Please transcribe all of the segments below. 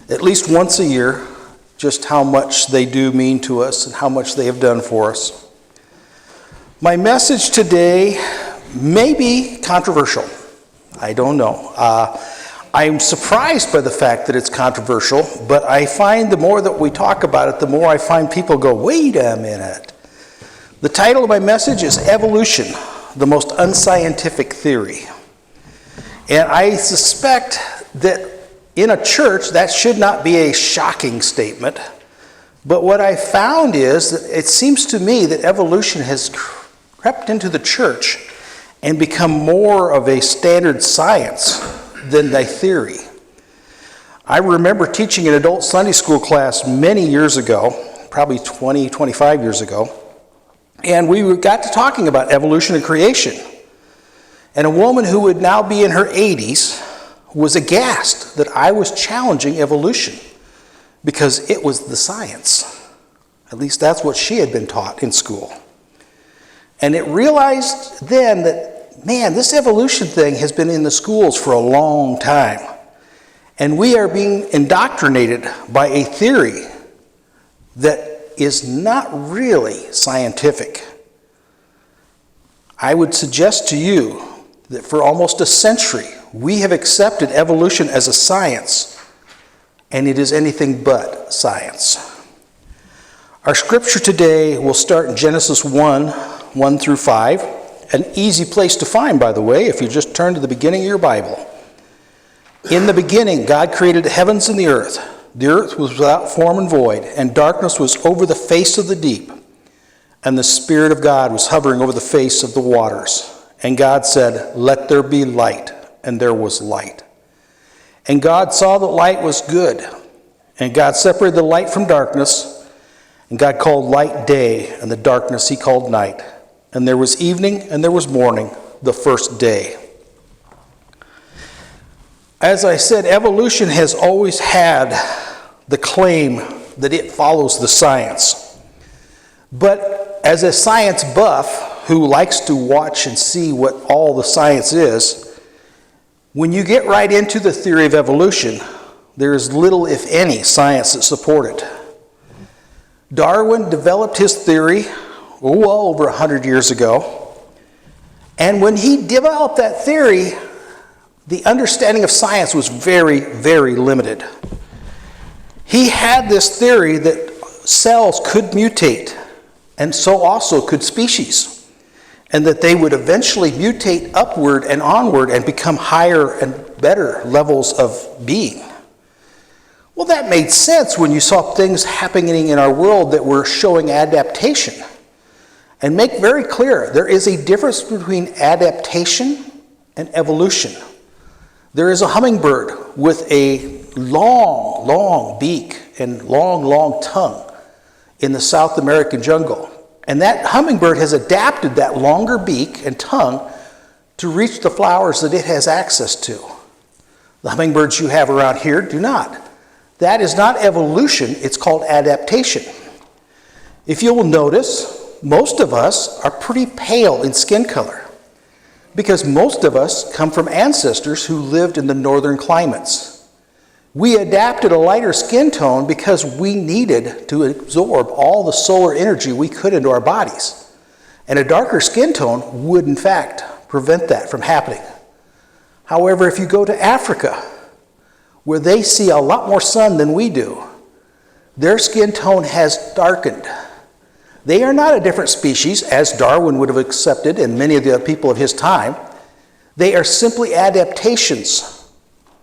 at least once a year, just how much they do mean to us and how much they have done for us. My message today may be controversial. I don't know. I'm surprised by the fact that it's controversial, but I find the more that we talk about it, the more I find people go, wait a minute. The title of my message is Evolution, the Most Unscientific Theory. And I suspect that in a church, that should not be a shocking statement. But what I found is that it seems to me that evolution has crept into the church and become more of a standard science than a theory. I remember teaching an adult Sunday school class many years ago, probably 20, 25 years ago, and we got to talking about evolution and creation. And a woman who would now be in her 80s was aghast that I was challenging evolution because it was the science. At least that's what she had been taught in school. And it realized then that, man, this evolution thing has been in the schools for a long time. And we are being indoctrinated by a theory that is not really scientific. I would suggest to you that for almost a century, we have accepted evolution as a science, and it is anything but science. Our scripture today will start in Genesis 1 through 5, an easy place to find, by the way, if you just turn to the beginning of your Bible. In the beginning, God created the heavens and the earth. The earth was without form and void, and darkness was over the face of the deep, and the Spirit of God was hovering over the face of the waters. And God said, "Let there be light," and there was light. And God saw that light was good, and God separated the light from darkness, and God called light day, and the darkness he called night. And there was evening, and there was morning, the first day. As I said, evolution has always had the claim that it follows the science. But as a science buff who likes to watch and see what all the science is, when you get right into the theory of evolution, there is little, if any, science that supports it. Darwin developed his theory well over 100 years ago. And when he developed that theory, the understanding of science was very, very limited. He had this theory that cells could mutate, and so also could species, and that they would eventually mutate upward and onward and become higher and better levels of being. Well, that made sense when you saw things happening in our world that were showing adaptation. And make very clear, there is a difference between adaptation and evolution. There is a hummingbird with a long, long beak and long, long tongue in the South American jungle. And that hummingbird has adapted that longer beak and tongue to reach the flowers that it has access to. The hummingbirds you have around here do not. That is not evolution, it's called adaptation. If you will notice, most of us are pretty pale in skin color because most of us come from ancestors who lived in the northern climates. We adapted a lighter skin tone because we needed to absorb all the solar energy we could into our bodies. And a darker skin tone would, in fact, prevent that from happening. However, if you go to Africa, where they see a lot more sun than we do, their skin tone has darkened. They are not a different species, as Darwin would have accepted and many of the people of his time. They are simply adaptations,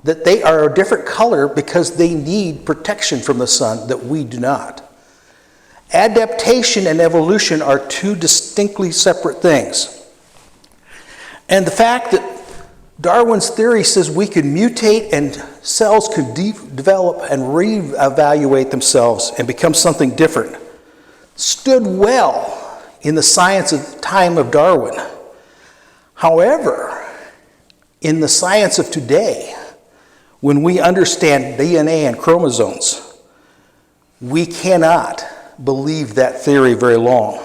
that they are a different color because they need protection from the sun that we do not. Adaptation and evolution are two distinctly separate things. And the fact that Darwin's theory says we can mutate and cells can develop and reevaluate themselves and become something different stood well in the science of the time of Darwin. However, in the science of today, when we understand DNA and chromosomes, we cannot believe that theory very long.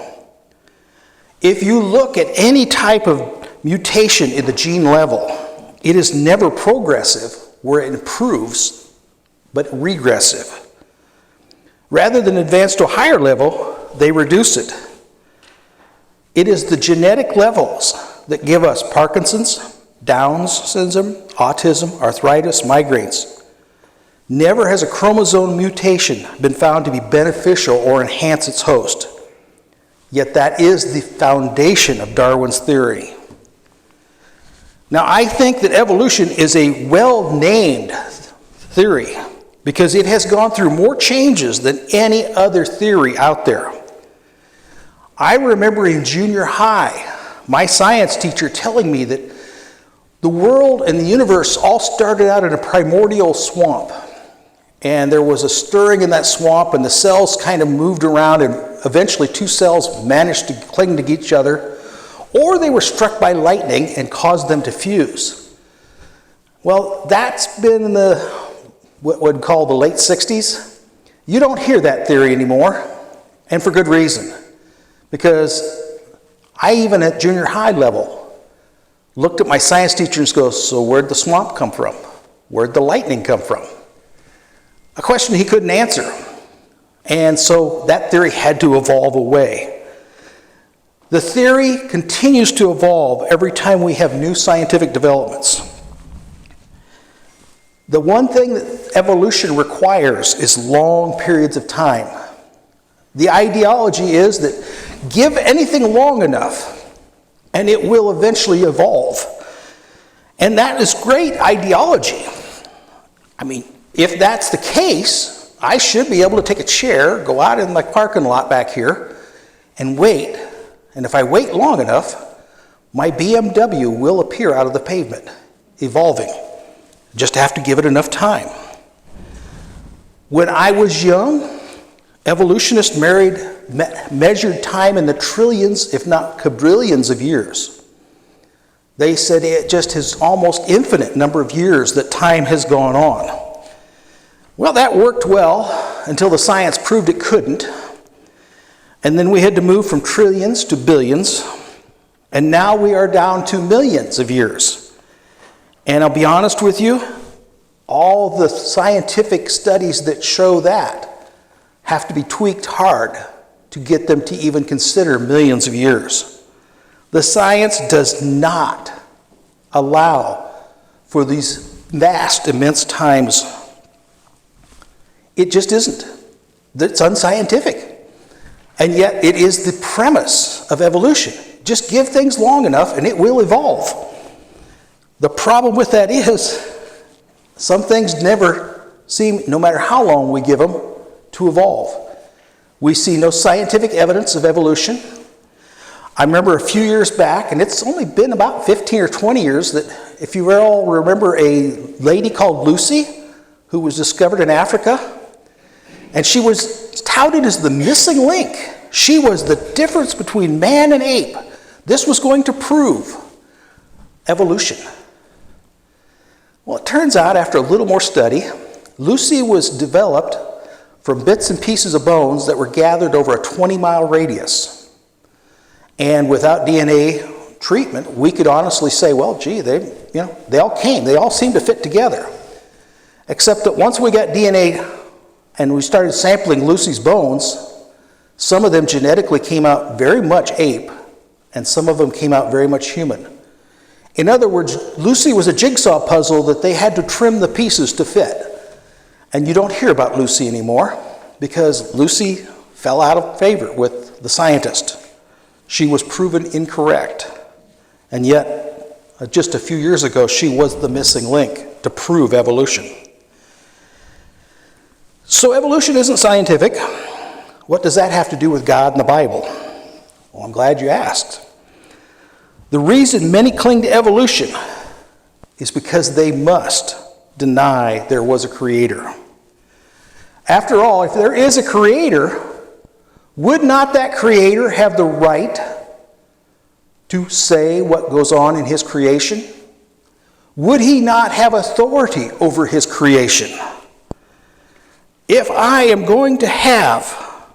If you look at any type of mutation in the gene level, it is never progressive where it improves but regressive. Rather than advance to a higher level, they reduce it. It is the genetic levels that give us Parkinson's, Down's syndrome, autism, arthritis, migraines. Never has a chromosome mutation been found to be beneficial or enhance its host. Yet that is the foundation of Darwin's theory. Now, I think that evolution is a well-named theory because it has gone through more changes than any other theory out there. I remember in junior high, my science teacher telling me that the world and the universe all started out in a primordial swamp. And there was a stirring in that swamp, and the cells kind of moved around, and eventually two cells managed to cling to each other, or they were struck by lightning and caused them to fuse. Well, that's been in the, what we'd call the late 60s. You don't hear that theory anymore, and for good reason. Because I, even at junior high level, looked at my science teacher and goes, so where'd the swamp come from? Where'd the lightning come from? A question he couldn't answer. And so that theory had to evolve away. The theory continues to evolve every time we have new scientific developments. The one thing that evolution requires is long periods of time. The ideology is that give anything long enough and it will eventually evolve. And that is great ideology. I mean, if that's the case, I should be able to take a chair, go out in my parking lot back here, and wait. And if I wait long enough, my BMW will appear out of the pavement, evolving. Just have to give it enough time. When I was young, evolutionists measured time in the trillions, if not quadrillions of years. They said it just has almost infinite number of years that time has gone on. Well, that worked well until the science proved it couldn't. And then we had to move from trillions to billions. And now we are down to millions of years. And I'll be honest with you, all the scientific studies that show that have to be tweaked hard to get them to even consider millions of years. The science does not allow for these vast, immense times. It just isn't. It's unscientific. And yet it is the premise of evolution. Just give things long enough and it will evolve. The problem with that is some things never seem, no matter how long we give them, to evolve. We see no scientific evidence of evolution. I remember a few years back, and it's only been about 15 or 20 years, that if you all remember a lady called Lucy who was discovered in Africa, and she was touted as the missing link. She was the difference between man and ape. This was going to prove evolution. Well, it turns out after a little more study, Lucy was developed from bits and pieces of bones that were gathered over a 20-mile radius. And without DNA treatment, we could honestly say, well, gee, they all seem to fit together. Except that once we got DNA and we started sampling Lucy's bones, some of them genetically came out very much ape, and some of them came out very much human. In other words, Lucy was a jigsaw puzzle that they had to trim the pieces to fit. And you don't hear about Lucy anymore because Lucy fell out of favor with the scientist. She was proven incorrect. And yet, just a few years ago, she was the missing link to prove evolution. So evolution isn't scientific. What does that have to do with God and the Bible? Well, I'm glad you asked. The reason many cling to evolution is because they must deny there was a creator. After all, if there is a creator, would not that creator have the right to say what goes on in his creation? Would he not have authority over his creation? If I am going to have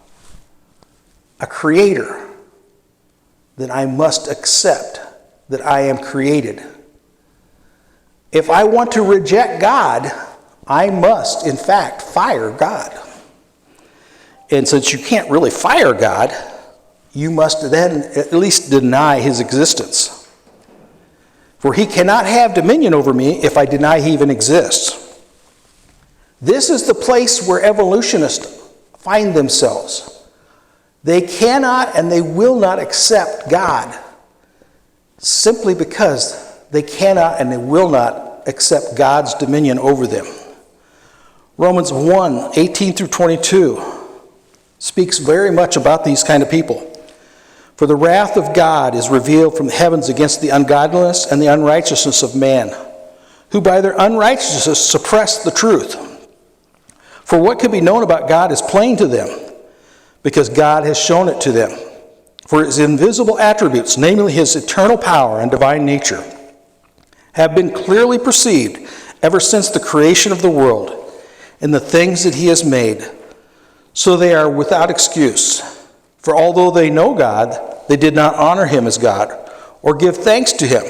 a creator, then I must accept that I am created. If I want to reject God, I must, in fact, fire God. And since you can't really fire God, you must then at least deny his existence. For he cannot have dominion over me if I deny he even exists. This is the place where evolutionists find themselves. They cannot and they will not accept God simply because they cannot and they will not accept God's dominion over them. Romans 1, 18 through 22 speaks very much about these kind of people. For the wrath of God is revealed from the heavens against the ungodliness and the unrighteousness of man, who by their unrighteousness suppress the truth. For what can be known about God is plain to them, because God has shown it to them. For his invisible attributes, namely his eternal power and divine nature, have been clearly perceived ever since the creation of the world and the things that he has made. So they are without excuse. For although they know God, they did not honor him as God or give thanks to him.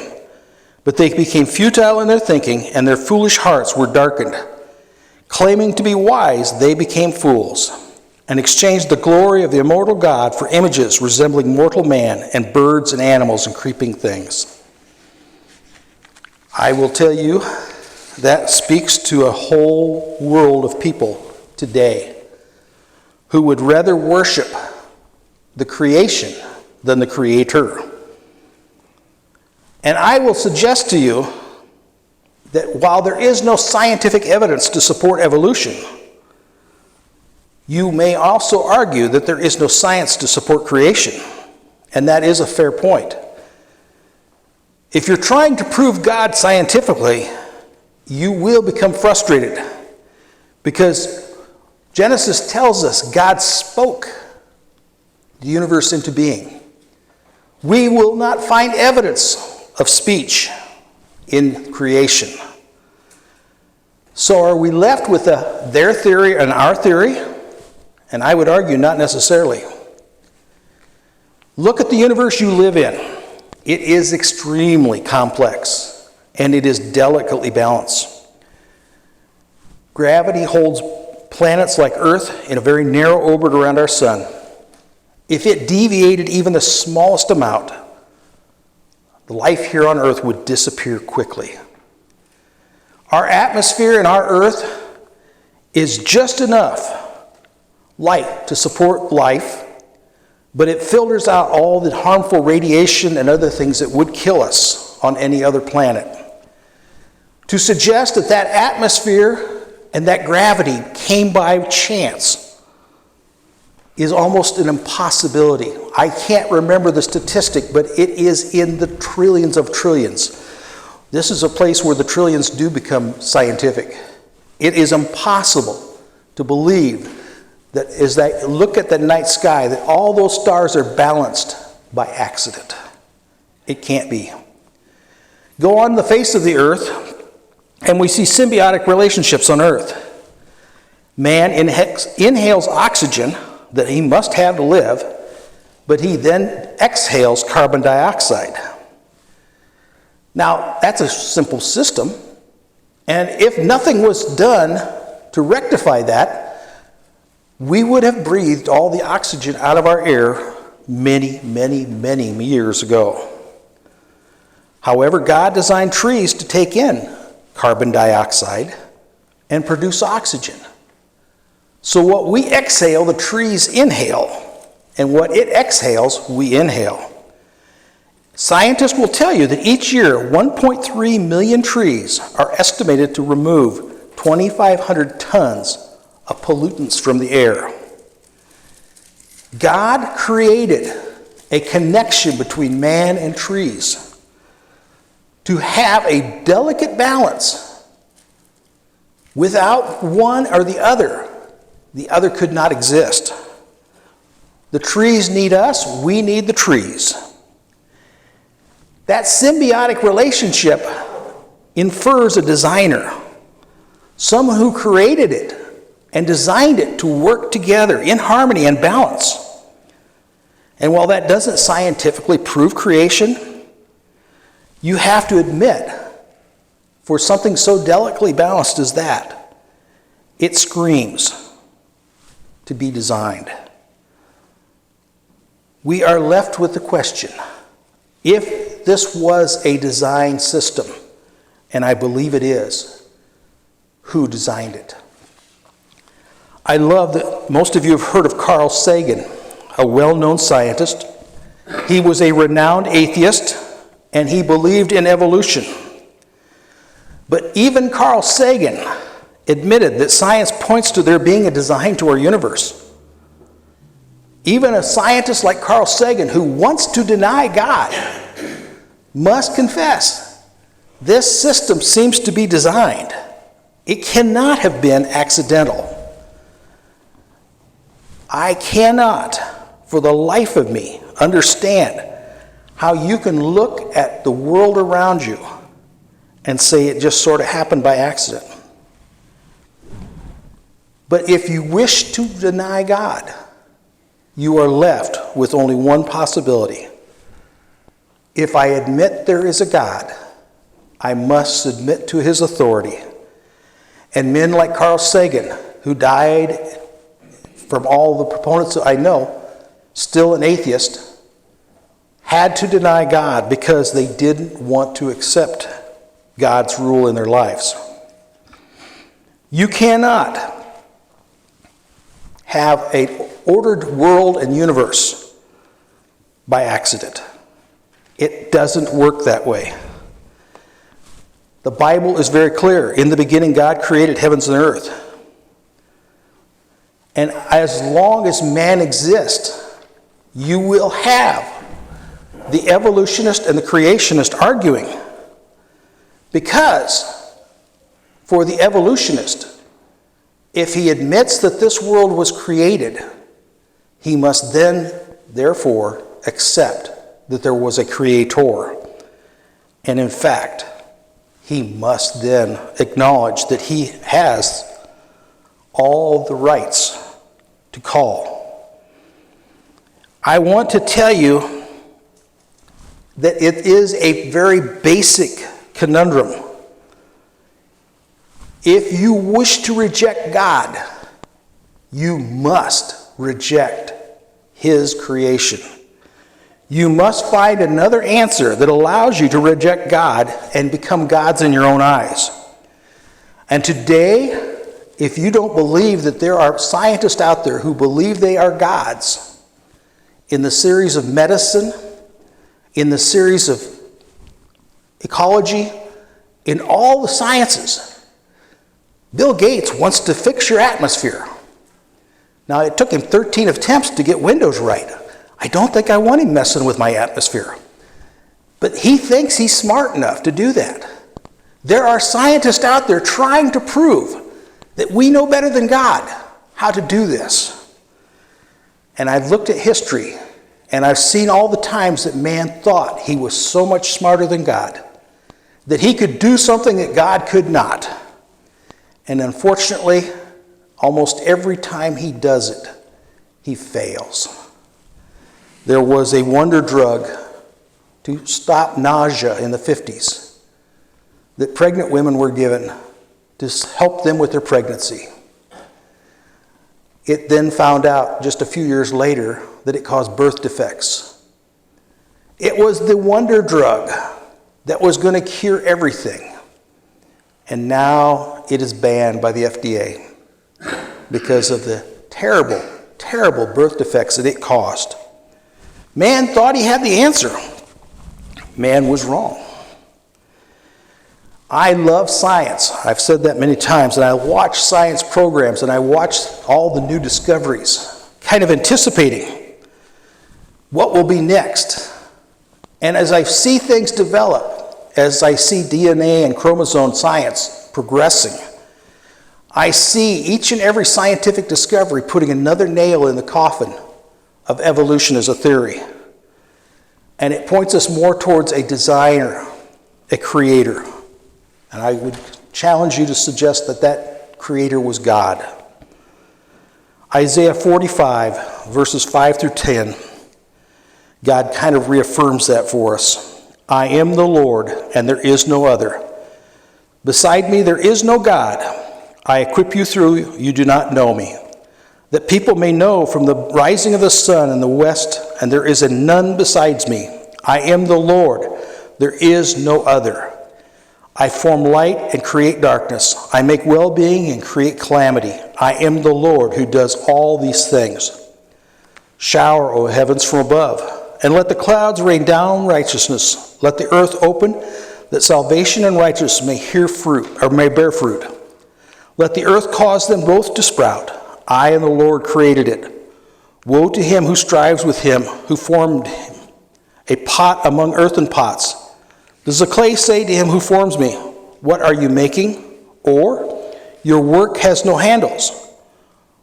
But they became futile in their thinking, and their foolish hearts were darkened. Claiming to be wise, they became fools, and exchanged the glory of the immortal God for images resembling mortal man and birds and animals and creeping things. I will tell you, that speaks to a whole world of people today who would rather worship the creation than the Creator. And I will suggest to you that while there is no scientific evidence to support evolution, you may also argue that there is no science to support creation. And that is a fair point. If you're trying to prove God scientifically, you will become frustrated, because Genesis tells us God spoke the universe into being. We will not find evidence of speech in creation. So are we left with their theory and our theory? And I would argue not necessarily. Look at the universe you live in. It is extremely complex, and it is delicately balanced. Gravity holds planets like Earth in a very narrow orbit around our sun. If it deviated even the smallest amount, the life here on Earth would disappear quickly. Our atmosphere and our Earth is just enough light to support life, but it filters out all the harmful radiation and other things that would kill us on any other planet. To suggest that that atmosphere and that gravity came by chance is almost an impossibility. I can't remember the statistic, but it is in the trillions of trillions. This is a place where the trillions do become scientific. It is impossible to believe that as I look at the night sky, that all those stars are balanced by accident. It can't be. Go on the face of the earth, and we see symbiotic relationships on Earth. Man inhales oxygen that he must have to live, but he then exhales carbon dioxide. Now, that's a simple system, and if nothing was done to rectify that, we would have breathed all the oxygen out of our air many, many, many years ago. However, God designed trees to take in carbon dioxide and produce oxygen. So what we exhale, the trees inhale, and what it exhales, we inhale. Scientists will tell you that each year 1.3 million trees are estimated to remove 2,500 tons of pollutants from the air. God created a connection between man and trees to have a delicate balance. Without one or the other could not exist. The trees need us, we need the trees. That symbiotic relationship infers a designer, someone who created it and designed it to work together in harmony and balance. And while that doesn't scientifically prove creation, you have to admit, for something so delicately balanced as that, It screams to be designed. We are left with the question, if this was a design system, and I believe it is, who designed it? I love that most of you have heard of Carl Sagan, a well-known scientist. He was a renowned atheist, and he believed in evolution. But even Carl Sagan admitted that science points to there being a design to our universe. Even a scientist like Carl Sagan, who wants to deny God, must confess this system seems to be designed. It cannot have been accidental. I cannot, for the life of me, understand how you can look at the world around you and say it just sort of happened by accident. But if you wish to deny God, you are left with only one possibility. If I admit there is a God, I must submit to his authority. And men like Carl Sagan, who died, from all the proponents that I know, still an atheist, had to deny God because they didn't want to accept God's rule in their lives. You cannot have an ordered world and universe by accident. It doesn't work that way. The Bible is very clear. In the beginning, God created heavens and earth. And as long as man exists, you will have the evolutionist and the creationist arguing. Because for the evolutionist, if he admits that this world was created, he must then, therefore, accept that there was a creator. And in fact, he must then acknowledge that he has all the rights to call. I want to tell you that it is a very basic conundrum. If you wish to reject God, you must reject his creation. You must find another answer that allows you to reject God and become gods in your own eyes. And today, if you don't believe that there are scientists out there who believe they are gods, in the series of medicine, in the series of ecology, in all the sciences, Bill Gates wants to fix your atmosphere. Now, it took him 13 attempts to get Windows right. I don't think I want him messing with my atmosphere. But he thinks he's smart enough to do that. There are scientists out there trying to prove that we know better than God how to do this. And I've looked at history, and I've seen all the times that man thought he was so much smarter than God, that he could do something that God could not. And unfortunately, almost every time he does it, he fails. There was a wonder drug to stop nausea in the 50s that pregnant women were given to help them with their pregnancy. It then found out just a few years later that it caused birth defects. It was the wonder drug that was going to cure everything. And now it is banned by the FDA because of the terrible, terrible birth defects that it caused. Man thought he had the answer. Man was wrong. I love science. I've said that many times, and I watch science programs, and I watch all the new discoveries, kind of anticipating what will be next. And as I see things develop, as I see DNA and chromosome science progressing, I see each and every scientific discovery putting another nail in the coffin of evolution as a theory. And it points us more towards a designer, a creator. And I would challenge you to suggest that that creator was God. Isaiah 45, verses 5 through 10, God kind of reaffirms that for us. I am the Lord, and there is no other. Beside me there is no God. I equip you through you do not know me, that people may know from the rising of the sun in the west, and there is none besides me. I am the Lord, there is no other. I form light and create darkness. I make well-being and create calamity. I am the Lord who does all these things. Shower, O heavens, from above, and let the clouds rain down righteousness. Let the earth open, that salvation and righteousness may bear fruit. Let the earth cause them both to sprout. I and the Lord created it. Woe to him who strives with him, who formed him, a pot among earthen pots. Does the clay say to him who forms me, what are you making? Or, your work has no handles.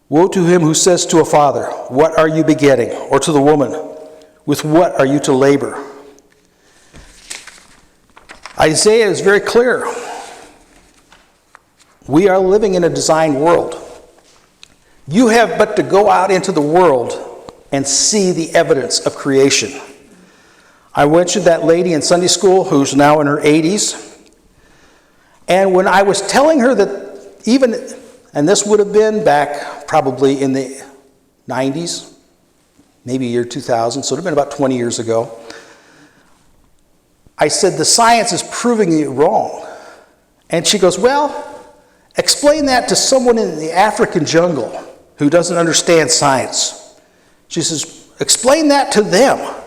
Woe to him who says to a father, what are you begetting? Or to the woman, with what are you to labor? Isaiah is very clear. We are living in a designed world. You have but to go out into the world and see the evidence of creation. I mentioned that lady in Sunday school who's now in her 80s. And when I was telling her that even, and this would have been back probably in the 90s, maybe year 2000, so it would have been about 20 years ago, I said, the science is proving you wrong. And she goes, well, explain that to someone in the African jungle who doesn't understand science. She says, explain that to them.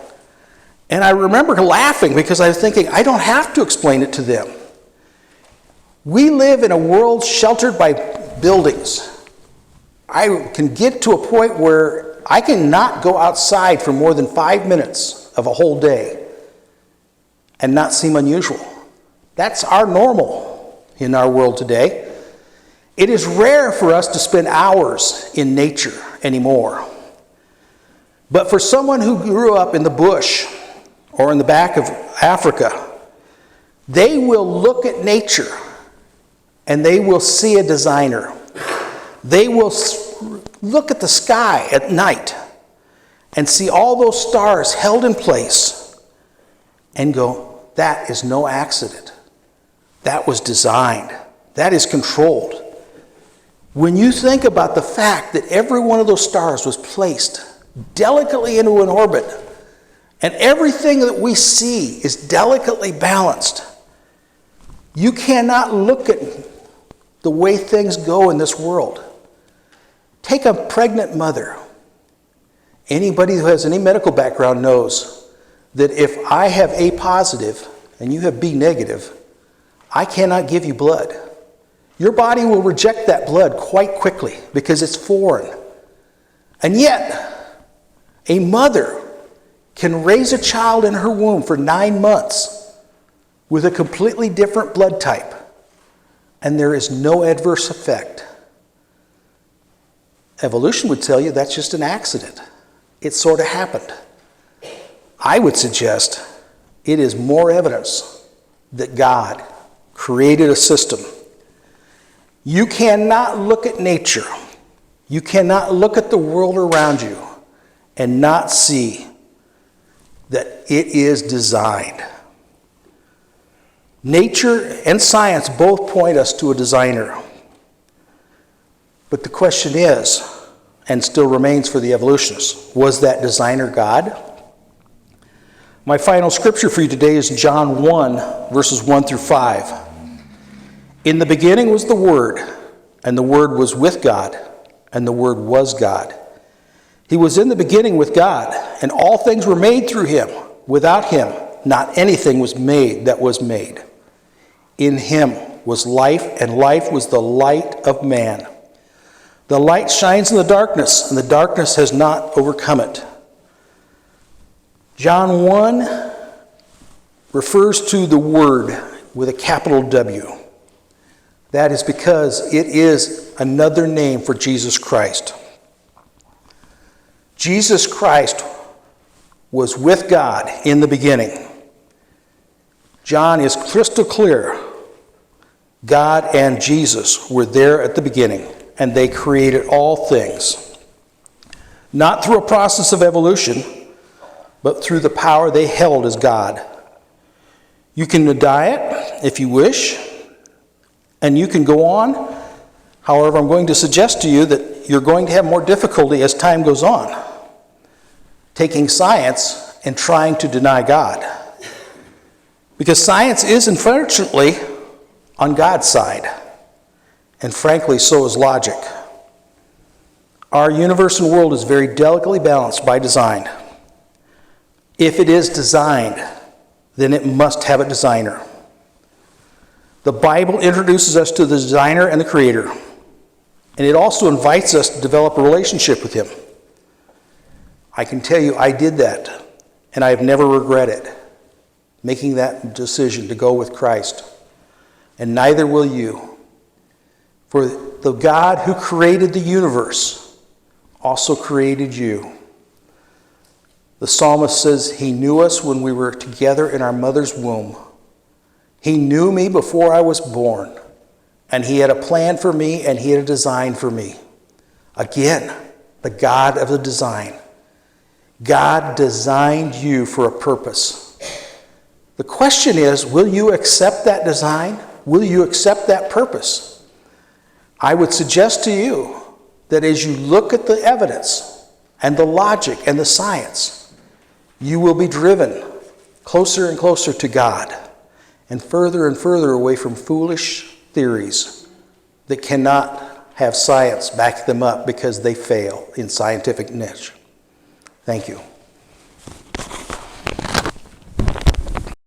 And I remember laughing because I was thinking, I don't have to explain it to them. We live in a world sheltered by buildings. I can get to a point where I cannot go outside for more than 5 minutes of a whole day and not seem unusual. That's our normal in our world today. It is rare for us to spend hours in nature anymore. But for someone who grew up in the bush or in the back of Africa, they will look at nature and they will see a designer. They will look at the sky at night and see all those stars held in place and go, that is no accident. That was designed. That is controlled. When you think about the fact that every one of those stars was placed delicately into an orbit, and everything that we see is delicately balanced, you cannot look at the way things go in this world. Take a pregnant mother. Anybody who has any medical background knows that if I have A positive and you have B negative, I cannot give you blood. Your body will reject that blood quite quickly because it's foreign. And yet, a mother can raise a child in her womb for 9 months with a completely different blood type, and there is no adverse effect. Evolution would tell you that's just an accident. It sort of happened. I would suggest it is more evidence that God created a system. You cannot look at nature, you cannot look at the world around you and not see that it is designed. Nature and science both point us to a designer. But the question is, and still remains for the evolutionists, was that designer God? My final scripture for you today is John 1, verses 1 through 5. In the beginning was the Word, and the Word was with God, and the Word was God. He was in the beginning with God, and all things were made through him. Without him, not anything was made that was made. In him was life, and life was the light of man. The light shines in the darkness, and the darkness has not overcome it. John 1 refers to the Word with a capital W. That is because it is another name for Jesus Christ. Jesus Christ was with God in the beginning. John is crystal clear. God and Jesus were there at the beginning, and they created all things. Not through a process of evolution, but through the power they held as God. You can deny it if you wish, and you can go on However, I'm going to suggest to you that you're going to have more difficulty as time goes on, taking science and trying to deny God. Because science is, unfortunately, on God's side. And frankly, so is logic. Our universe and world is very delicately balanced by design. If it is designed, then it must have a designer. The Bible introduces us to the designer and the creator. And it also invites us to develop a relationship with him. I can tell you I did that, and I have never regretted making that decision to go with Christ. And neither will you. For the God who created the universe also created you. The psalmist says he knew us when we were together in our mother's womb. He knew me before I was born. And he had a plan for me, and he had a design for me. Again, the God of the design. God designed you for a purpose. The question is, will you accept that design? Will you accept that purpose? I would suggest to you that as you look at the evidence and the logic and the science, you will be driven closer and closer to God and further away from foolish theories that cannot have science back them up because they fail in scientific niche. Thank you.